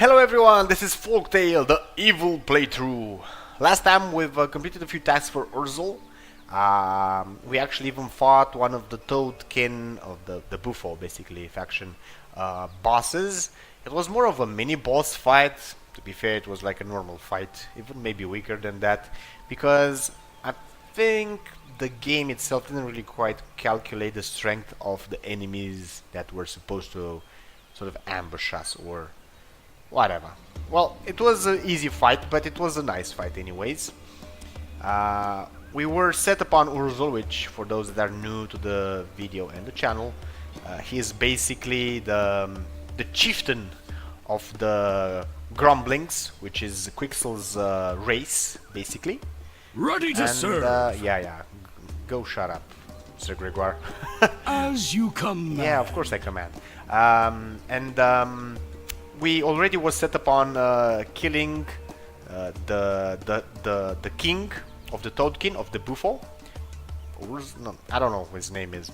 Hello everyone, this is Folktale, the evil playthrough. Last time we've completed a few tasks for Urzel. We actually even fought one of the Toadkin of the Buffo, basically, faction bosses. It was more of a mini boss fight. To be fair, it was like a normal fight, even maybe weaker than that, because I think the game itself didn't really quite calculate the strength of the enemies that were supposed to sort of ambush us or whatever. Well, it was an easy fight, but it was a nice fight anyways. We were set upon Urzel, which for those that are new to the video and the channel, he is basically the chieftain of the Grumblings, which is Quixel's race, basically. Ready to serve. Yeah. Go shut up, Sir Gregoire. As you command. Yeah, of course I command. We already was set upon killing the king of the Toadkin of the Buffo. No, I don't know what his name is.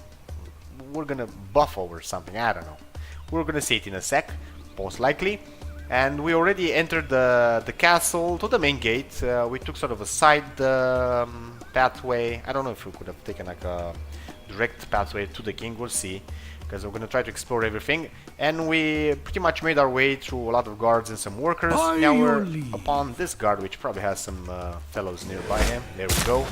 We're gonna Buffo or something. I don't know. We're gonna see it in a sec, most likely. And we already entered the castle to the main gate. We took sort of a side pathway. I don't know if we could have taken like a direct pathway to the king. We'll see, because we're gonna try to explore everything. And we pretty much made our way through a lot of guards and some workers. Now we're upon this guard, which probably has some fellows nearby him. There we go.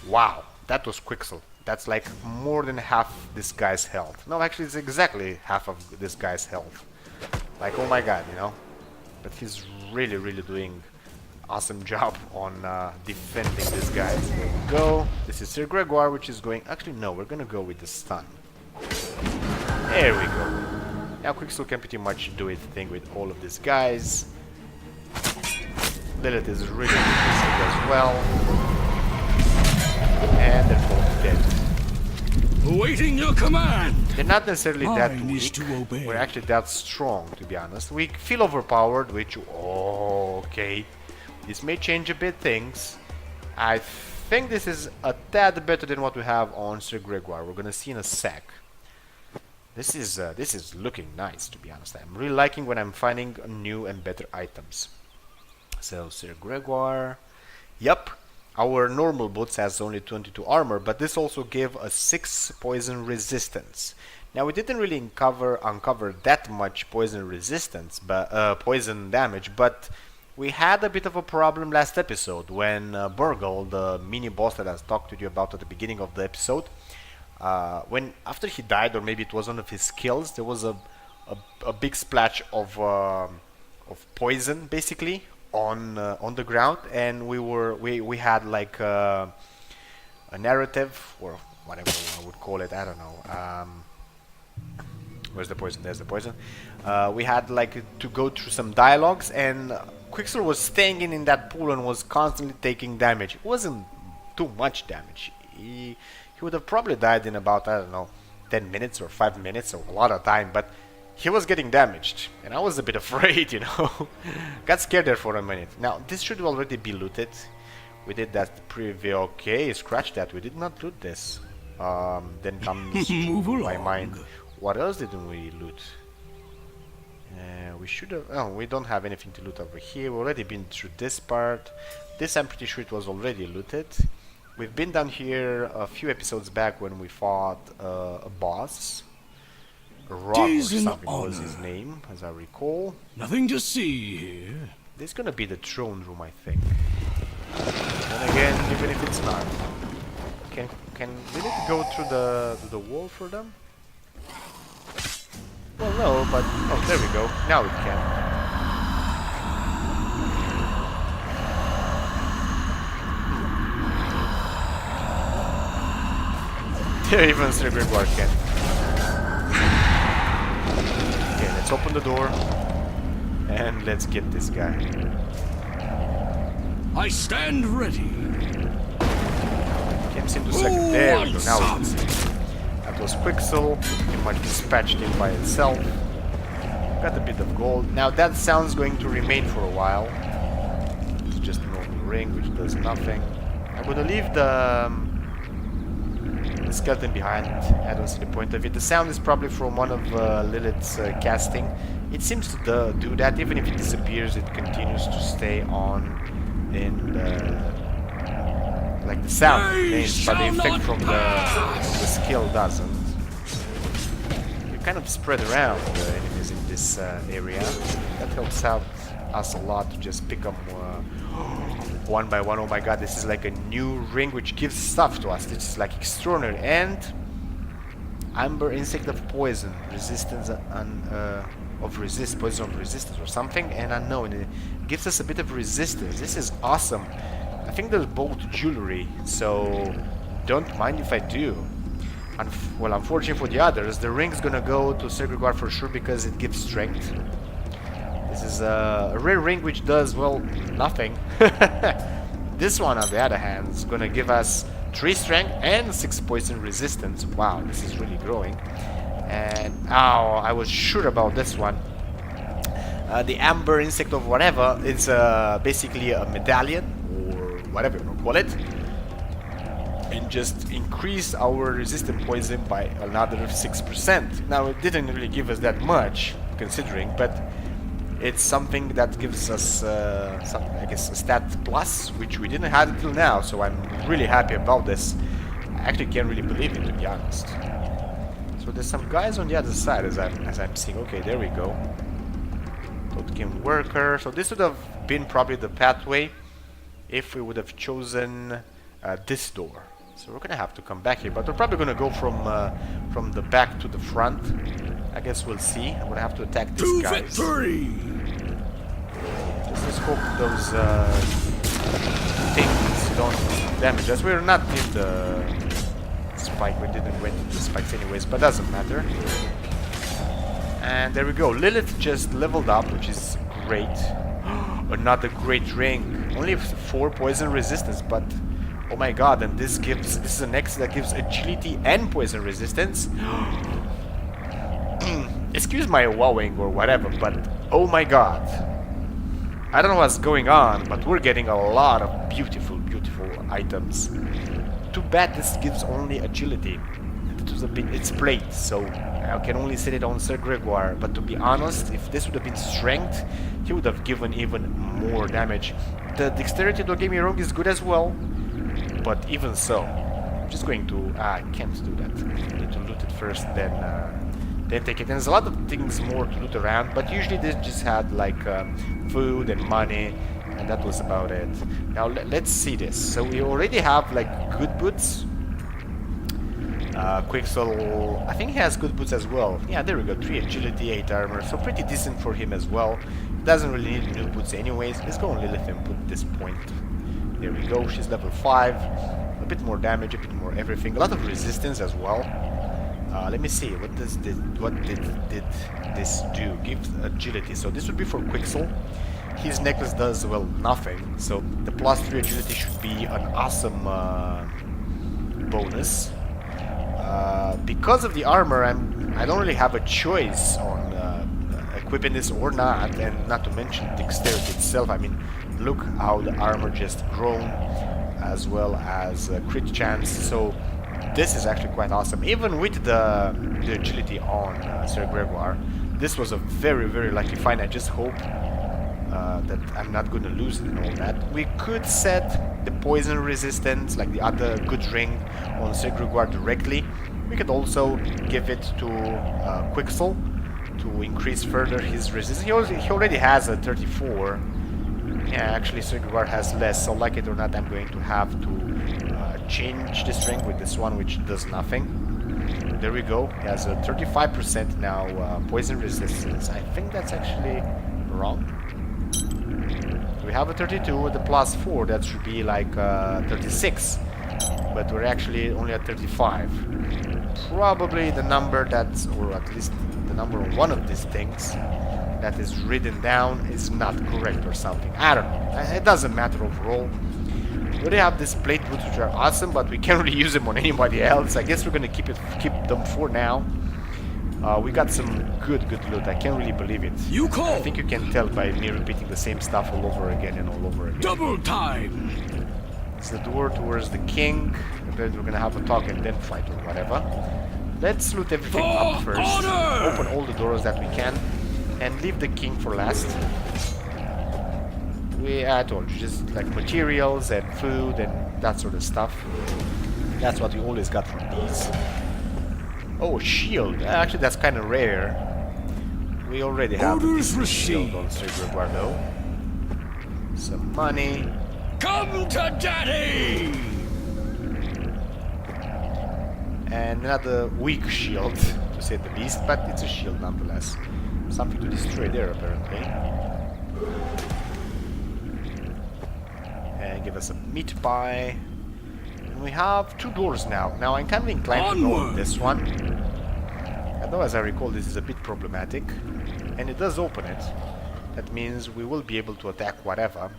Wow, that was Quixel. That's like more than half this guy's health. No, actually it's exactly half of this guy's health. Like, oh my god, you know. But he's really doing awesome job on defending this guy. So there we go. This is Sir Gregoire, which is going... Actually, no, we're gonna go with the stun. There we go. Now Quixel can pretty much do its thing with all of these guys. Lilith is really good as well. And they're both dead. Awaiting your command. They're not necessarily that weak. To obey. We're actually that strong, to be honest. We feel overpowered, which... okay. This may change a bit things. I think this is a tad better than what we have on Sir Gregoire. We're gonna see in a sec. This is looking nice, to be honest. I'm really liking when I'm finding new and better items. So Sir Gregoire, yep, our normal boots has only 22 armor, but this also gave us 6 poison resistance. Now we didn't really uncover that much poison resistance, but poison damage, but we had a bit of a problem last episode when Burgle, the mini boss that I talked to you about at the beginning of the episode, when after he died, or maybe it was one of his skills, there was a big splash of poison basically on the ground, and we had like a narrative, or whatever I would call it. I don't know. Where's the poison? There's the poison. We had like to go through some dialogues, and Quixel was staying in that pool and was constantly taking damage. It wasn't too much damage. He would have probably died in about, I don't know, 10 minutes or 5 minutes, or a lot of time, but he was getting damaged, and I was a bit afraid, you know. Got scared there for a minute. Now, this should already be looted. We did that preview. Okay, scratch that. We did not loot this. Then comes to my mind, what else didn't we loot? We should have... Oh, we don't have anything to loot over here. We've already been through this part. This, I'm pretty sure it was already looted. We've been down here a few episodes back when we fought a boss. Rock or something was his name, as I recall. Nothing to see here. This is gonna be the throne room, I think. And again, even if it's not, can we need to go through the wall for them? Well, no, but oh, there we go. Now it can. Even Sir Gregoire can. Okay, let's open the door and let's get this guy. I stand ready. Can't seem to second. There we go. Now we can see. That was Quixel. Pretty much dispatched him by itself. Got a bit of gold. Now that sound's going to remain for a while. It's just a normal ring which does nothing. I'm gonna leave the the skeleton behind, I don't see the point of it. The sound is probably from one of Lilith's casting. It seems to do that. Even if it disappears, it continues to stay on in like the sound remains, but the effect from the skill doesn't. You kind of spread around the enemies in this area. That helps out us a lot to just pick up one by one. Oh my god, this is like a new ring which gives stuff to us. This is like extraordinary. And Amber Insect of Poison, resistance poison of resistance or something, and unknown. It gives us a bit of resistance. This is awesome. I think they're both jewelry, so don't mind if I do. Well, unfortunately for the others, the ring's gonna go to Sir Gregoire for sure because it gives strength. This is a rare ring which does, well, nothing. This one, on the other hand, is gonna give us 3 strength and 6 poison resistance. Wow, this is really growing. And, oh, I was sure about this one. The Amber Insect of whatever is basically a medallion, or whatever you want to call it, and just increase our resistant poison by another 6%. Now, it didn't really give us that much, considering, but it's something that gives us, I guess, a stat plus, which we didn't have until now, so I'm really happy about this. I actually can't really believe it, to be honest. So there's some guys on the other side as I'm seeing. Okay, there we go. Totem worker. So this would have been probably the pathway if we would have chosen this door. So we're gonna have to come back here, but we're probably gonna go from the back to the front. I guess we'll see. I'm gonna have to attack these guys. Victory! Let's hope those things don't damage us. We're not in the spike. We didn't went into the spikes anyways, but doesn't matter. And there we go. Lilith just leveled up, which is great. Another great ring. Only 4 poison resistance, but oh my god! And this is the next that gives agility and poison resistance. Excuse my wowing or whatever, but oh my god! I don't know what's going on, but we're getting a lot of beautiful, beautiful items. Too bad this gives only agility. It's plate, so I can only set it on Sir Gregoire. But to be honest, if this would have been strength, he would have given even more damage. The dexterity, don't get me wrong, is good as well, but even so, I'm just going to... I can't do that. I need to loot it first, then take it. And there's a lot of things more to loot around, but usually they just had like food and money, and that was about it. Now let's see this. So we already have like good boots. Quixel, I think he has good boots as well. Yeah, there we go. 3 agility, 8 armor, so pretty decent for him as well. Doesn't really need new boots anyways. Let's go on Lilith and put this point. There we go. She's level 5. A bit more damage, a bit more everything. A lot of resistance as well. Let me see. What did this do? Gives agility. So this would be for Quixel. His necklace does, well, nothing. So the plus 3 agility should be an awesome bonus. Because of the armor, I don't really have a choice on equipping this or not, and not to mention dexterity itself. I mean, look how the armor just grown, as well as crit chance. So this is actually quite awesome. Even with the agility on Sir Gregoire, this was a very, very lucky find. I just hope that I'm not going to lose it and all that. We could set the poison resistance, like the other good ring, on Sir Gregoire directly. We could also give it to Quixel to increase further his resistance. He already has a 34. Yeah, actually Sir Gregoire has less, so like it or not, I'm going to have to change this ring with this one, which does nothing. There we go. He has a 35% now poison resistance. I think that's actually wrong. We have a 32 with a plus 4. That should be like 36. But we're actually only at 35. Probably the number that's, or at least the number on one of these things that is written down is not correct or something. I don't know. It doesn't matter overall. We already have these plate boots, which are awesome, but we can't really use them on anybody else. I guess we're gonna keep them for now. We got some good loot. I can't really believe it. You call. I think you can tell by me repeating the same stuff all over again and all over again. Double time. It's the door towards the king. then we're gonna have a talk and then fight or whatever. Let's loot everything up For first. honor! Open all the doors that we can. And leave the king for last. I told you, just like materials and food and that sort of stuff. That's what we always got from these. Oh, shield. Actually, that's kind of rare. We already have Orders this shield received. on Sir Guardo. Some money. Come to daddy! And another weak shield, to say the least, but it's a shield nonetheless. Something to destroy there, apparently. And give us a meat pie. And we have 2 doors now. Now I'm kind of inclined to go with this one. Although, as I recall, this is a bit problematic. And it does open it. That means we will be able to attack whatever.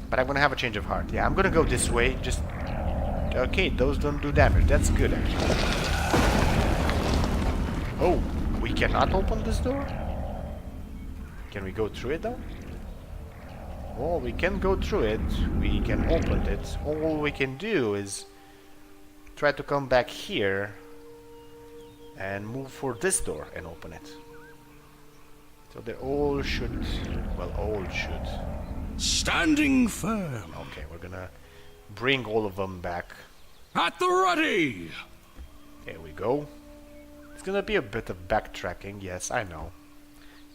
But I'm gonna have a change of heart. Yeah, I'm gonna go this way. Just... Okay, those don't do damage. That's good, actually. Oh, we cannot open this door? Can we go through it, though? Oh, we can go through it. We can open it. All we can do is try to come back here and move for this door and open it. So they all should... Well, all should. Standing firm. Okay, we're gonna bring all of them back. At the ready! There we go. It's gonna be a bit of backtracking, yes, I know.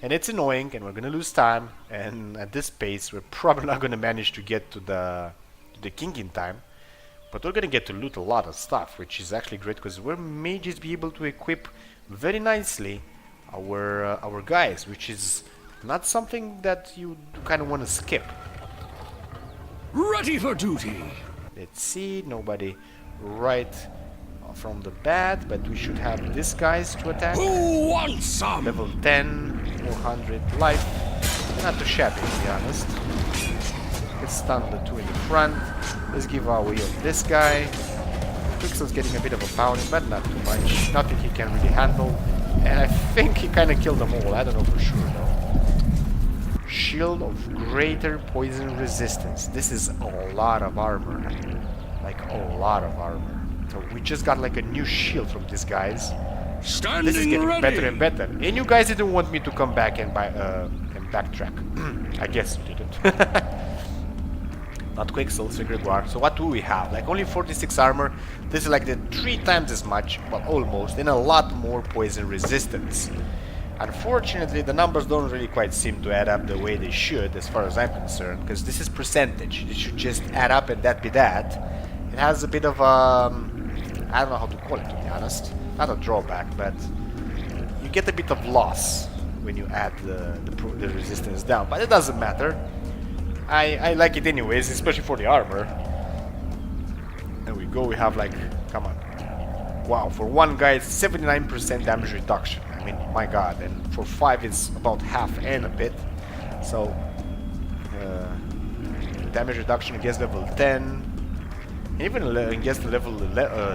And it's annoying, and we're gonna lose time, and at this pace we're probably not gonna manage to get to the king in time. But we're gonna get to loot a lot of stuff, which is actually great, because we may just be able to equip very nicely our guys, which is not something that you kind of want to skip. Ready for duty! Let's see, nobody right from the bat, but we should have these guys to attack. Who wants some? Level 10, 400 life. Not too shabby, to be honest. Let's stun the 2 in the front. Let's give our way on this guy. Quixel's getting a bit of a pounding, but not too much. Nothing he can really handle. And I think he kind of killed them all. I don't know for sure, though. Shield of greater poison resistance. This is a lot of armor. Like, a lot of armor. So we just got like a new shield from these guys. Standing This is getting ready. better and better. And you guys didn't want me to come back and backtrack. I guess you didn't. Not Quixel, Sir Gregoire. So what do we have? Like only 46 armor. This is like the 3 times as much, well almost, and a lot more poison resistance. Unfortunately, the numbers don't really quite seem to add up the way they should, as far as I'm concerned, because this is percentage. It should just add up and that be that. It has a bit of I don't know how to call it, to be honest. Not a drawback, but you get a bit of loss when you add the resistance down. But it doesn't matter. I like it anyways, especially for the armor. There we go. We have like, come on. Wow, for one guy, it's 79% damage reduction. I mean, my god. And for 5, it's about half and a bit. So, damage reduction against level 10. And even against the level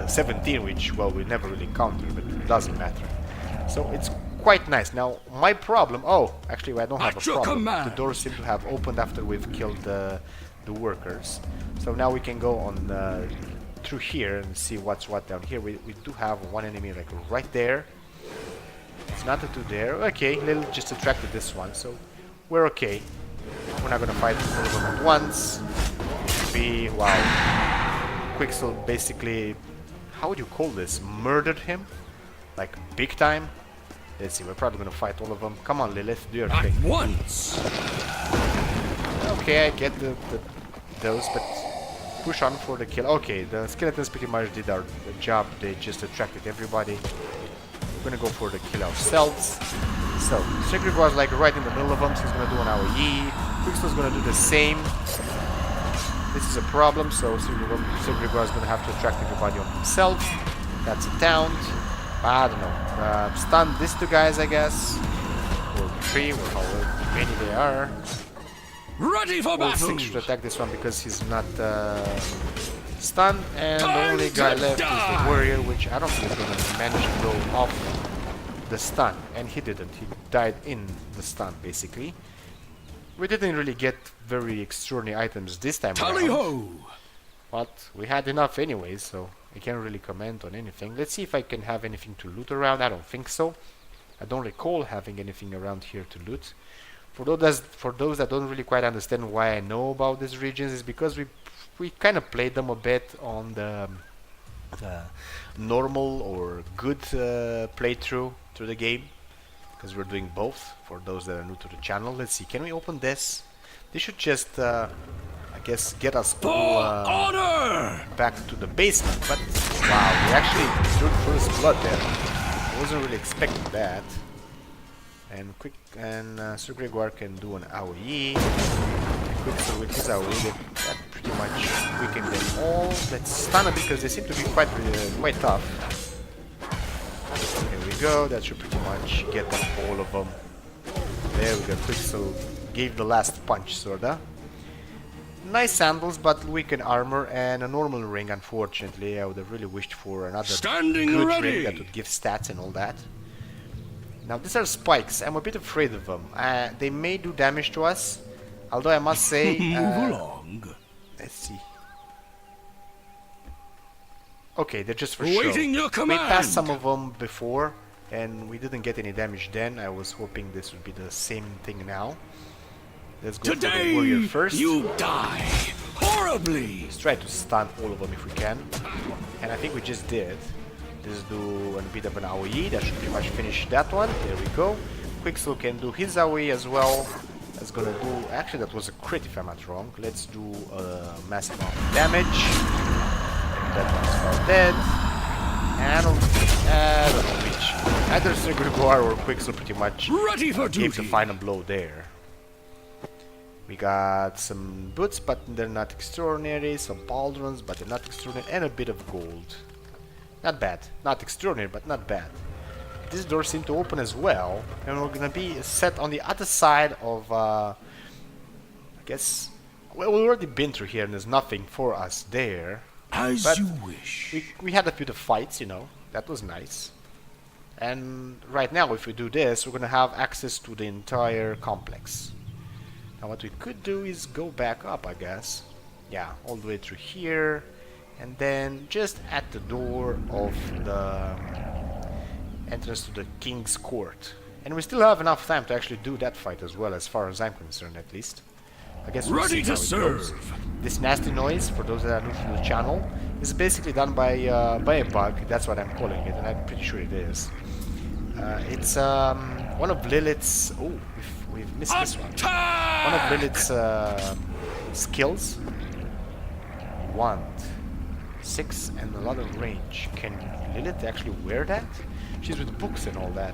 17, which, well, we never really encountered, but it doesn't matter. So, it's quite nice. Now, my problem... Oh, actually, I don't have a problem. The doors seem to have opened after we've killed the workers. So now we can go on... through here and see what's what down here. We do have one enemy like right there. It's not the 2 there. Okay, Lil just attracted this one, so we're okay. We're not gonna fight all of them at once. Wow. Quixel basically, how would you call this? Murdered him? Like big time? Let's see, we're probably gonna fight all of them. Come on, Lilith, do your thing. At once! Okay, I get those, but push on for the kill. Okay, the skeletons pretty much did the job. They just attracted everybody. We're gonna go for the kill ourselves. So, Sigrid was like right in the middle of them, so he's gonna do an AoE. Quixel's gonna do the same. This is a problem, so Sigrid was gonna have to attract everybody on himself. That's a taunt. I don't know. Stun these 2 guys, I guess. Or 3, or however many they are. Ready for All battle! 6 should attack this one because he's not stunned, and the only guy left is the warrior, which I don't think is going to manage to go off the stun. And he didn't. He died in the stun, basically. We didn't really get very extraordinary items this time Tally around. ho! But we had enough anyways, so I can't really comment on anything. Let's see if I can have anything to loot around. I don't think so. I don't recall having anything around here to loot. For those that don't really quite understand why I know about these regions, is because we kind of played them a bit on the normal or good playthrough through the game, because we're doing both. For those that are new to the channel, let's see. Can we open this? This should just, I guess, get us all back to the basement. But wow, we actually drew first blood there. I wasn't really expecting that. And Sir Gregoire can do an AoE. Quicksilver with his AoE, that pretty much weakened them all. Let's stun a bit because they seem to be quite tough. Here we go. That should pretty much get them, all of them. There we go. Quicksilver gave the last punch, sorta. Nice sandals, but weakened armor and a normal ring. Unfortunately, I would have really wished for another good ring that would give stats and all that. Now these are spikes. I'm a bit afraid of them. They may do damage to us, although I must say, move along. Let's see. Okay, they're just for Awaiting show. your command. We passed some of them before, and we didn't get any damage then. I was hoping this would be the same thing now. Let's go for the warrior first. You die horribly. Let's try to stun all of them if we can, and I think we just did. Let's do a bit of an AoE. That should pretty much finish that one. There we go. Quicksilver can do his AoE as well. That's gonna do. Actually, that was a crit if I'm not wrong. Let's do a massive amount of damage. That one's about dead. And I don't know which. Either Sir Gregoire or Quicksilver pretty much Ready for gave duty. the final blow there. We got some boots, but they're not extraordinary. Some pauldrons, but they're not extraordinary. And a bit of gold. Not bad. Not extraordinary, but not bad. This door seemed to open as well. And we're gonna be set on the other side of, I guess... Well, we've already been through here and there's nothing for us there. As But you wish. we had a bit of fights, you know. That was nice. And right now, if we do this, we're gonna have access to the entire complex. Now what we could do is go back up, I guess. Yeah, all the way through here. And then just at the door of the entrance to the King's Court. And we still have enough time to actually do that fight as well, as far as I'm concerned at least. I guess we'll see Ready to how it goes. serve. This nasty noise, for those that are new to the channel, is basically done by a bug. That's what I'm calling it, and I'm pretty sure it is. It's one of Lilith's... Oh, we've missed this one. One of Lilith's skills. Wand. 6 and a lot of range. Can Lilith actually wear that? She's with books and all that.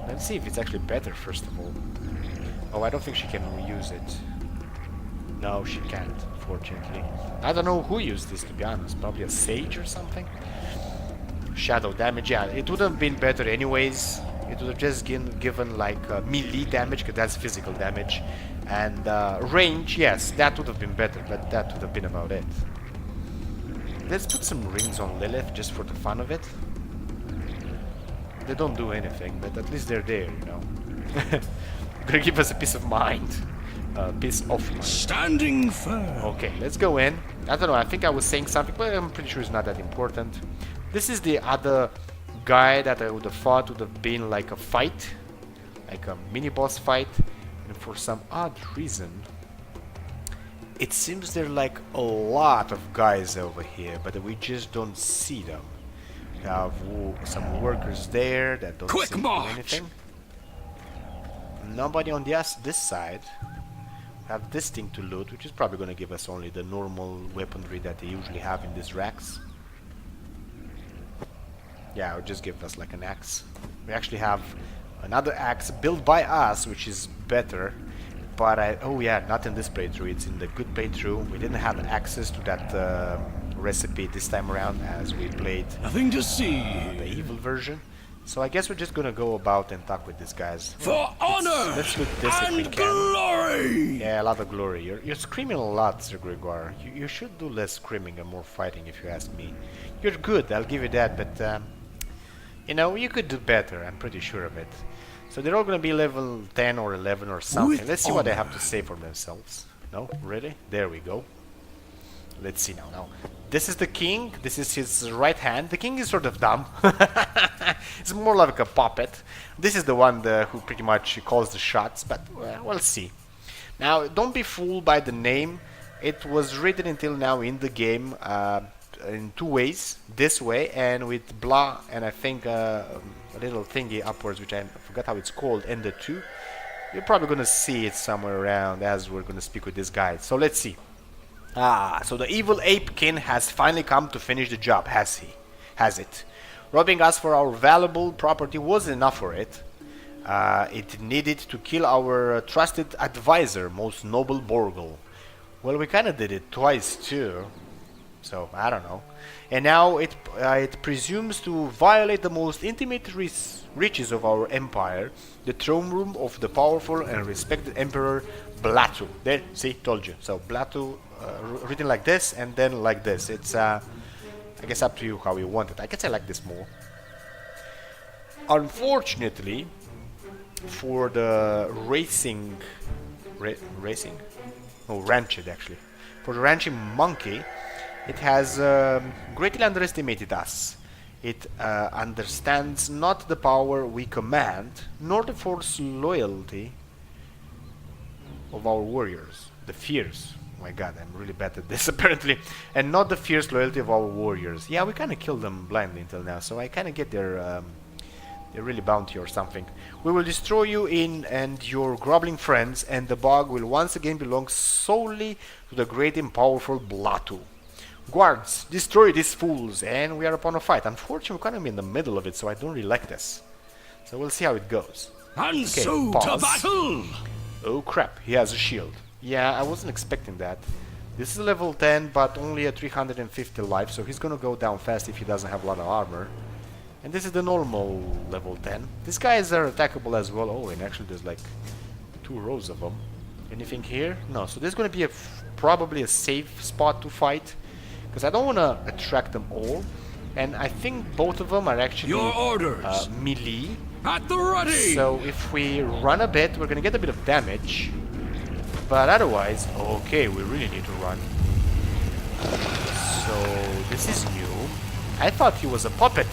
Let's see if it's actually better first of all. Oh, I don't think she can reuse it. No, she can't, fortunately. I don't know who used this, to be honest. Probably a sage or something? Shadow damage, yeah, it would have been better anyways. It would have just given like melee damage, because that's physical damage. And range, yes, that would have been better, but that would have been about it. Let's put some rings on Lilith, just for the fun of it. They don't do anything, but at least they're there, you know. Gonna give us a peace of mind. Peace of mind. Standing firm. Okay, let's go in. I don't know, I think I was saying something, but I'm pretty sure it's not that important. This is the other guy that I would have thought would have been like a fight. Like a mini-boss fight. And for some odd reason, it seems there are like a lot of guys over here, but we just don't see them. We have some workers there that don't Quick seem to do march. anything. Nobody on this side. We have this thing to loot, which is probably going to give us only the normal weaponry that they usually have in these racks. Yeah, it would just give us like an axe. We actually have another axe built by us, which is better. But oh yeah, not in this playthrough, it's in the good playthrough. We didn't have access to that recipe this time around as we played Nothing to see. the evil version. So I guess we're just gonna go about and talk with these guys. For honor Let's loot this if we and can. glory. Yeah, a lot of glory. You're screaming a lot, Sir Gregoire. You should do less screaming and more fighting, if you ask me. You're good, I'll give you that, but you know, you could do better, I'm pretty sure of it. So they're all gonna be level 10 or 11 or something. With Let's see what they have honor. to say for themselves. No? Really? There we go. let's see now. This is the king. This is his right hand. The king is sort of dumb. It's more like a puppet. This is the one who pretty much calls the shots, but we'll see. Now, don't be fooled by the name. It was written until now in the game in two ways. This way, and with blah, and I think a little thingy upwards, which I forgot how it's called, and the two. You're probably going to see it somewhere around as we're going to speak with this guy. So let's see. So the evil ape king has finally come to finish the job, has he? Has it? Robbing us for our valuable property wasn't enough for it. It needed to kill our trusted advisor, most noble Borgel. Well, we kind of did it twice too. So, I don't know. And now it presumes to violate the most intimate reaches of our empire, the throne room of the powerful and respected Emperor Bla'tu. There, see, told you. So, Bla'tu, written like this and then like this. It's, I guess, up to you how you want it. I guess I like this more. Unfortunately, for the rancid actually. For the ranching monkey, it has greatly underestimated us. It understands not the power we command, nor the force loyalty of our warriors. The fierce. Oh my god, I'm really bad at this apparently. And not the fierce loyalty of our warriors. Yeah, we kind of killed them blindly until now, so I kind of get their really bounty or something. We will destroy you and your groveling friends, and the bog will once again belong solely to the great and powerful Bla'tu. Guards, destroy these fools, and we are upon a fight. Unfortunately, we're kind of in the middle of it, so I don't really like this. So we'll see how it goes. And okay, so pause. to battle! Oh crap, he has a shield. Yeah, I wasn't expecting that. This is level 10, but only at 350 life, so he's gonna go down fast if he doesn't have a lot of armor. And this is the normal level 10. These guys are attackable as well. Oh, and actually there's like 2 rows of them. Anything here? No, so there's gonna be probably a safe spot to fight, because I don't want to attract them all, and I think both of them are actually Your orders. Melee. At the ready! So if we run a bit, we're gonna get a bit of damage, but otherwise, okay, we really need to run. So this is new. I thought he was a puppet.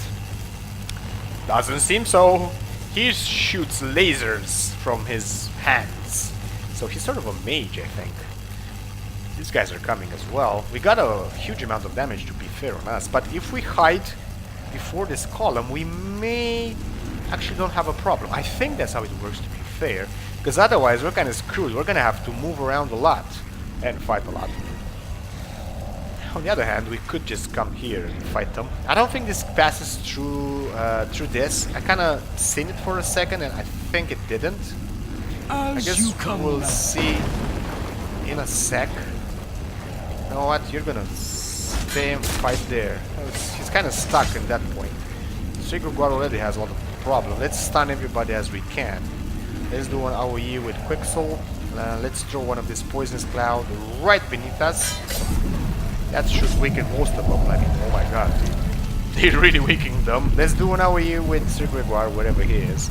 Doesn't seem so. He shoots lasers from his hands, so he's sort of a mage, I think. These guys are coming as well. We got a huge amount of damage, to be fair on us, but if we hide before this column, we may actually don't have a problem. I think that's how it works, to be fair, because otherwise we're kind of screwed. We're gonna have to move around a lot and fight a lot. On the other hand, we could just come here and fight them. I don't think this passes through through this. I kind of seen it for a second, and I think it didn't. I guess we'll see in a sec. You know what? You're gonna stay and fight there. He's kind of stuck in that point. Sigurd already has a lot of problem. Let's stun everybody as we can. Let's do an AoE with Quicksoul. Let's throw one of this poisonous cloud right beneath us. That should weaken most of them. I mean, oh my god. They're really weakening them. Let's do an AoE with Sigurd, wherever he is.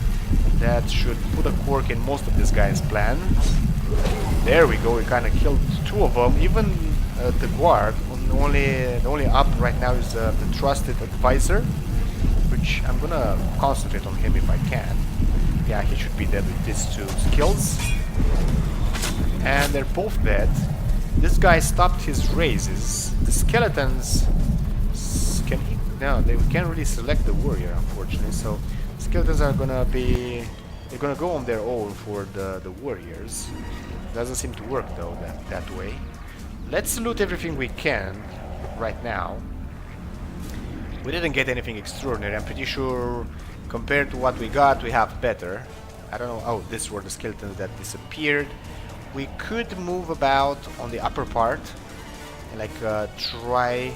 That should put a quirk in most of this guy's plan. There we go. We kind of killed 2 of them. Even the guard. The only up right now is the trusted advisor, which I'm gonna concentrate on him if I can. Yeah, he should be dead with these 2 skills. And they're both dead. This guy stopped his raises. The skeletons can he? No, they can't really select the warrior, unfortunately. So skeletons are gonna be. They're gonna go on their own for the warriors. Doesn't seem to work though that way. Let's loot everything we can right now. We didn't get anything extraordinary. I'm pretty sure compared to what we got, we have better. I don't know. Oh, these were the skeletons that disappeared. We could move about on the upper part and like try.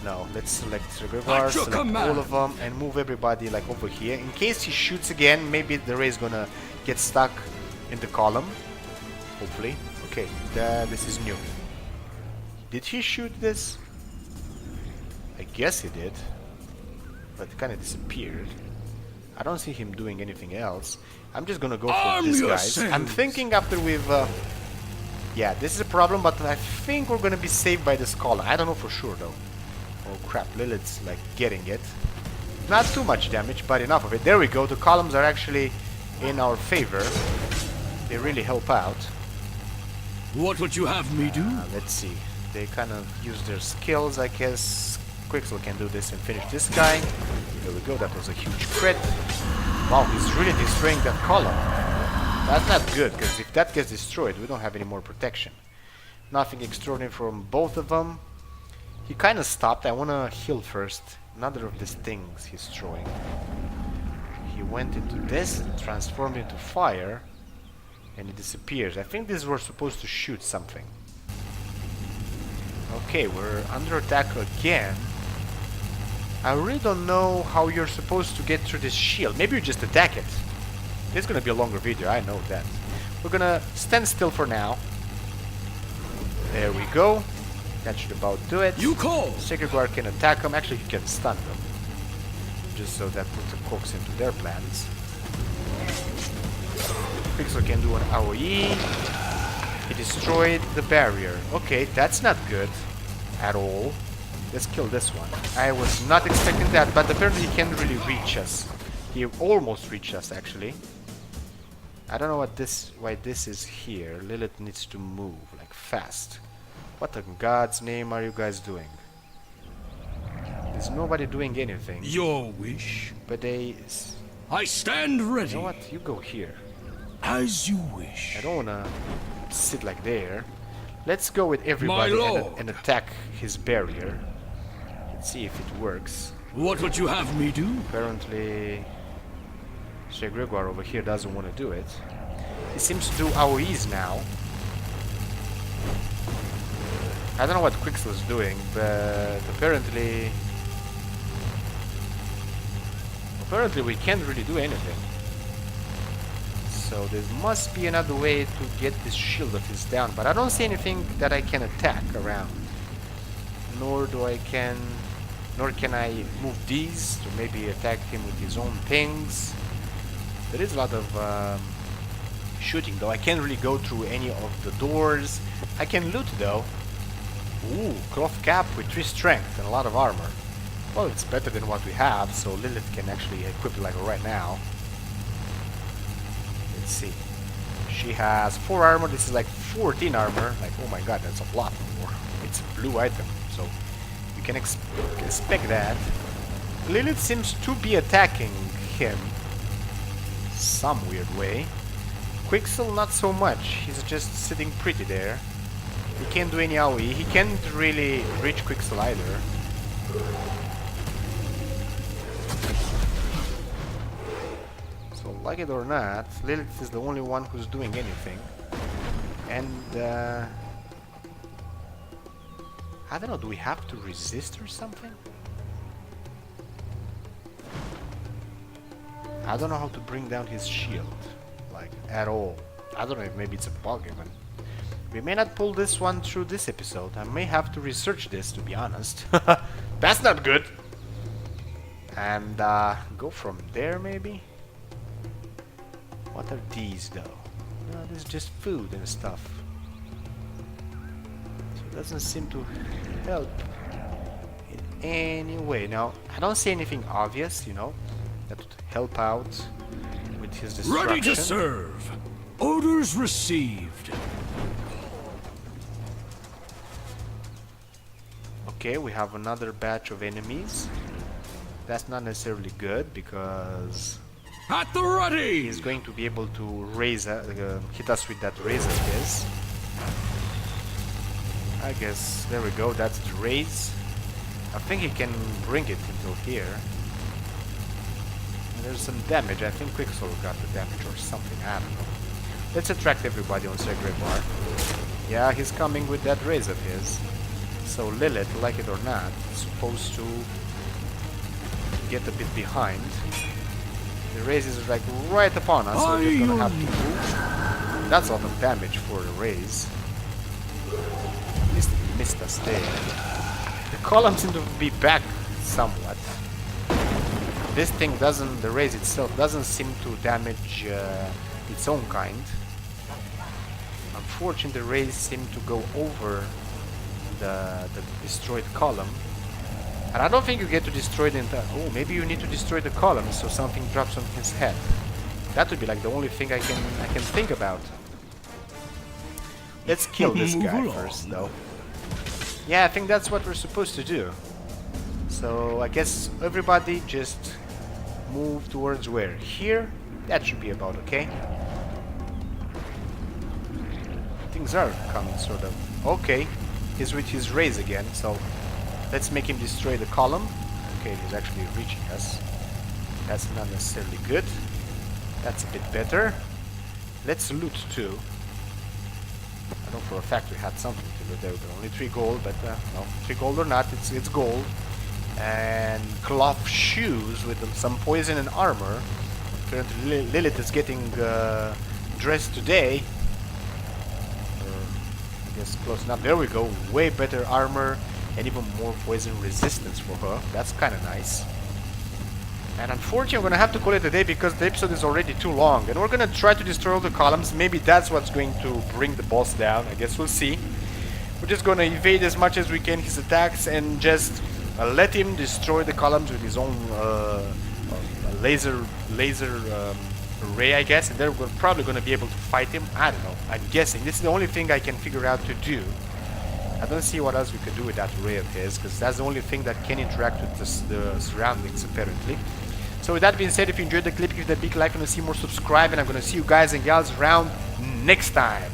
No, let's select Gregoire, select all of them, and move everybody like over here. In case he shoots again, maybe the ray is gonna get stuck in the column. Hopefully. Okay, this is new. Did he shoot this? I guess he did, but it kind of disappeared. I don't see him doing anything else. I'm just gonna go for this, guys. I'm thinking after we've Yeah, this is a problem, but I think we're gonna be saved by this column. I don't know for sure though. Oh crap, Lilith's like getting it. Not too much damage, but enough of it. There we go, the columns are actually in our favor. They really help out. What would you have me do? Let's see. They kind of use their skills, I guess. Quicksel can do this and finish this guy. There we go, that was a huge crit. Wow, he's really destroying that column. That's not good, because if that gets destroyed, we don't have any more protection. Nothing extraordinary from both of them. He kind of stopped. I want to heal first. Another of these things he's throwing. He went into this, transformed into fire, and it disappears. I think these were supposed to shoot something. Okay, we're under attack again. I really don't know how you're supposed to get through this shield. Maybe you just attack it. It's gonna be a longer video, I know that. We're gonna stand still for now. There we go. That should about do it. You call! Sacred Guard can attack them. Actually, he can stun them. Just so that puts a coax into their plans. Pixel can do an AoE. He destroyed the barrier. Okay, that's not good at all. Let's kill this one. I was not expecting that, but apparently he can't really reach us. He almost reached us, actually. I don't know why this is here. Lilith needs to move, like fast. What in God's name are you guys doing? There's nobody doing anything. Your wish. But they... I stand ready. You know what? You go here. As you wish. I don't wanna sit like there. Let's go with everybody and attack his barrier. Let's see if it works. What would you have me do? Apparently... Che Gregoire over here doesn't want to do it. He seems to do AoEs now. I don't know what Quixel is doing, but apparently we can't really do anything. So there must be another way to get this shield of his down, but I don't see anything that I can attack around. Nor can I move these to maybe attack him with his own things. There is a lot of shooting though. I can't really go through any of the doors. I can loot though. Ooh, cloth cap with 3 strength and a lot of armor. Well, it's better than what we have, so Lilith can actually equip it like right now. Let's see. She has 4 armor, this is like 14 armor. Like, oh my god, that's a lot more. It's a blue item, so you can expect that. Lilith seems to be attacking him some weird way. Quixel not so much, he's just sitting pretty there. He can't do any AoE. He can't really reach Quixel either. So, like it or not, Lilith is the only one who's doing anything. And, I don't know, do we have to resist or something? I don't know how to bring down his shield, like, at all. I don't know if maybe it's a bug even. We may not pull this one through this episode. I may have to research this, to be honest. That's not good. And go from there, maybe? What are these, though? No, this is just food and stuff. So it doesn't seem to help in any way. Now, I don't see anything obvious, you know, that would help out with his destruction. Ready to serve. Orders received. Okay, we have another batch of enemies. That's not necessarily good because At the ready. he's going to be able to raise, hit us with that raise of his. I guess there we go. That's the raise. I think he can bring it until here. And there's some damage. I think Quixel got the damage or something. I don't know. Let's attract everybody on Sacred Bar. Yeah, he's coming with that raise of his. So Lilith, like it or not, is supposed to get a bit behind. The raise is like right upon us, so we're just gonna have to move. That's a lot of damage for a raise. At least it missed us there. The columns seem to be back somewhat. This thing doesn't, the raise itself doesn't seem to damage its own kind. Unfortunately, the rays seem to go over the destroyed column. And I don't think you get to destroy the entire... Oh, maybe you need to destroy the column so something drops on his head. That would be like the only thing I can think about. Let's kill this guy first, though. Yeah, I think that's what we're supposed to do. So I guess everybody just move towards where? Here? That should be about okay. Things are coming sort of. Okay, he's with his rays again, so let's make him destroy the column. Okay, he's actually reaching us. That's not necessarily good. That's a bit better. Let's loot too. I know for a fact we had something to loot. There were only 3 gold, but no, 3 gold or not, it's gold. And cloth shoes with some poison and armor. Currently Lilith is getting dressed today. I guess close enough. There we go. Way better armor and even more poison resistance for her. That's kind of nice. And unfortunately, I'm gonna have to call it a day because the episode is already too long. And we're gonna try to destroy all the columns. Maybe that's what's going to bring the boss down. I guess we'll see. We're just gonna evade as much as we can his attacks and just let him destroy the columns with his own laser ray, I guess. And then we're probably gonna be able to fight him. I don't know. I'm guessing this is the only thing I can figure out to do. I don't see what else we could do with that ray of his, because that's the only thing that can interact with the surroundings, apparently. So with that being said, if you enjoyed the clip, give it a big like, and see more, subscribe, and I'm going to see you guys and gals around next time.